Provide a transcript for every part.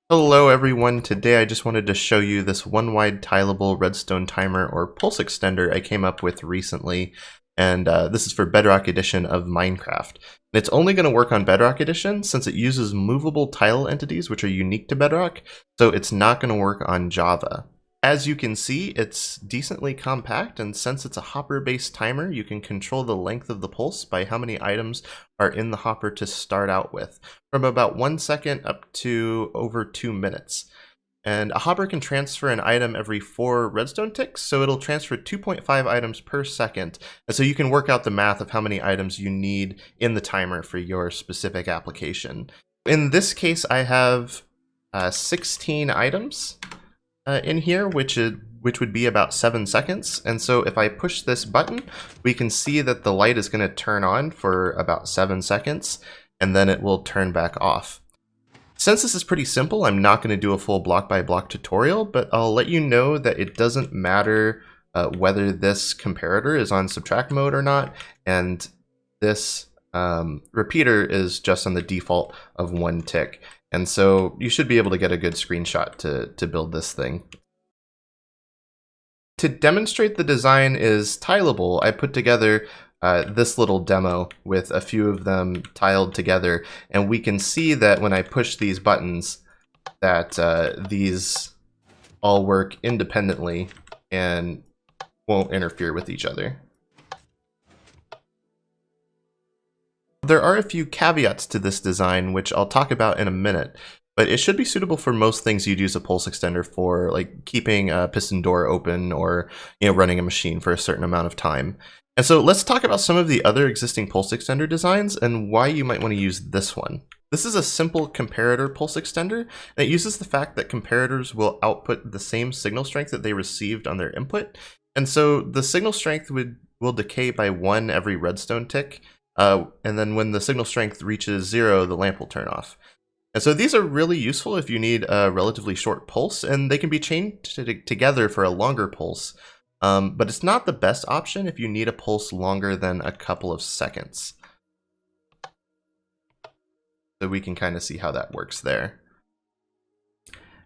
Hello everyone, today I just wanted to show you this one wide tileable redstone timer or pulse extender I came up with recently, and this is for Bedrock Edition of Minecraft. And it's only going to work on Bedrock Edition since it uses movable tile entities which are unique to Bedrock, so it's not going to work on Java. As you can see, it's decently compact, and since it's a hopper-based timer, you can control the length of the pulse by how many items are in the hopper to start out with, from about 1 second up to over 2 minutes. And a hopper can transfer an item every 4 redstone ticks, so it'll transfer 2.5 items per second. And so you can work out the math of how many items you need in the timer for your specific application. In this case, I have 16 items in here, which would be about 7 seconds. And so if I push this button, we can see that the light is going to turn on for about 7 seconds, and then it will turn back off. Since this is pretty simple, I'm not going to do a full block-by-block tutorial, but I'll let you know that it doesn't matter whether this comparator is on subtract mode or not, and this repeater is just on the default of 1 tick. And so you should be able to get a good screenshot to build this thing. To demonstrate the design is tileable, I put together this little demo with a few of them tiled together, and we can see that when I push these buttons that these all work independently and won't interfere with each other. There are a few caveats to this design, which I'll talk about in a minute, but it should be suitable for most things you'd use a pulse extender for, like keeping a piston door open or running a machine for a certain amount of time. And so let's talk about some of the other existing pulse extender designs and why you might want to use this one. This is a simple comparator pulse extender, and it uses the fact that comparators will output the same signal strength that they received on their input. And so the signal strength will decay by 1 every redstone tick. And then when the signal strength reaches 0, the lamp will turn off. And so these are really useful if you need a relatively short pulse, and they can be chained together for a longer pulse. But it's not the best option if you need a pulse longer than a couple of seconds. So we can kind of see how that works there.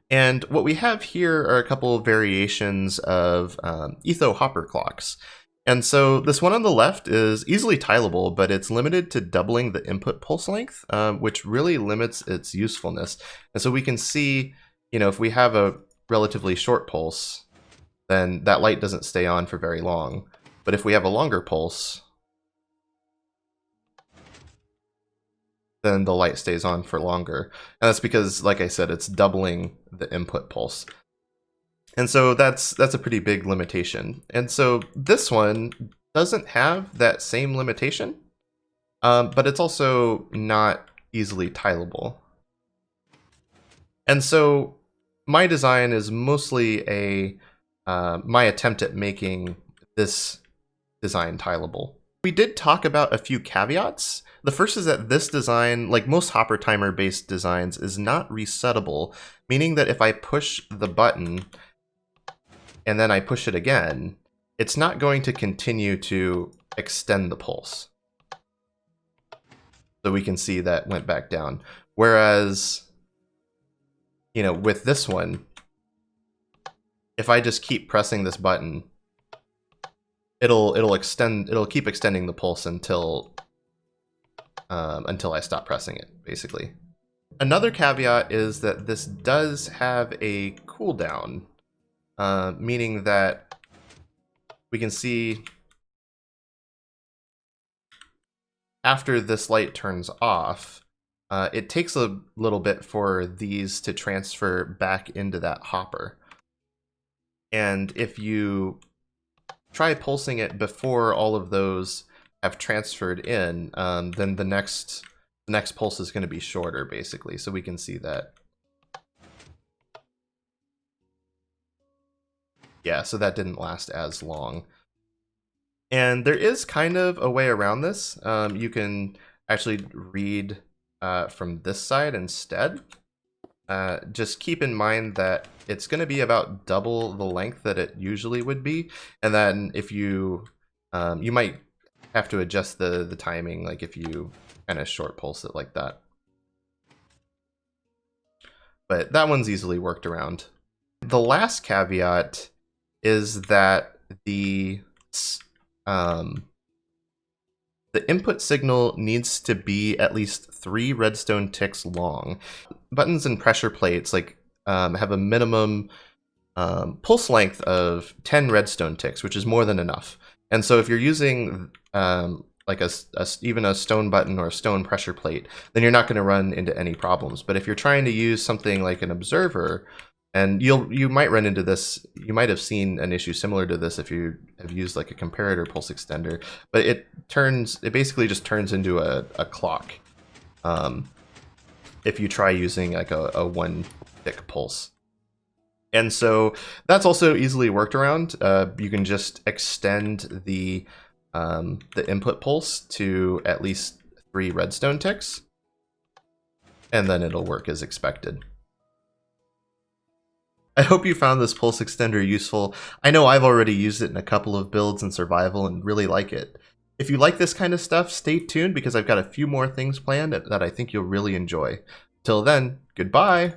And what we have here are a couple of variations of etho hopper clocks. And so this one on the left is easily tileable, but it's limited to doubling the input pulse length, which really limits its usefulness. And so we can see, if we have a relatively short pulse, then that light doesn't stay on for very long. But if we have a longer pulse, then the light stays on for longer. And that's because, like I said, it's doubling the input pulse. And so that's a pretty big limitation. And so this one doesn't have that same limitation, but it's also not easily tileable. And so my design is mostly my attempt at making this design tileable. We did talk about a few caveats. The first is that this design, like most hopper timer based designs, is not resettable, meaning that if I push the button and then I push it again, it's not going to continue to extend the pulse. So we can see that went back down. Whereas, with this one, if I just keep pressing this button, it'll keep extending the pulse until I stop pressing it, basically. Another caveat is that this does have a cooldown. Meaning that we can see after this light turns off, it takes a little bit for these to transfer back into that hopper. And if you try pulsing it before all of those have transferred in, then the next pulse is going to be shorter, basically. So we can see that. Yeah, so that didn't last as long. And there is kind of a way around this. You can actually read from this side instead. Just keep in mind that it's going to be about double the length that it usually would be. And then if you might have to adjust the timing, like if you kind of short pulse it like that. but that one's easily worked around. The last caveat is that the input signal needs to be at least 3 redstone ticks long. Buttons and pressure plates have a minimum pulse length of 10 redstone ticks, which is more than enough. And so if you're using even a stone button or a stone pressure plate, then you're not going to run into any problems. But if you're trying to use something like an observer, and you might run into this, you might have seen an issue similar to this if you have used like a comparator pulse extender, but it basically just turns into a clock if you try using like a 1 tick pulse. And so that's also easily worked around. You can just extend the input pulse to at least 3 redstone ticks, and then it'll work as expected. I hope you found this pulse extender useful. I know I've already used it in a couple of builds in survival and really like it. If you like this kind of stuff, stay tuned because I've got a few more things planned that I think you'll really enjoy. Till then, goodbye!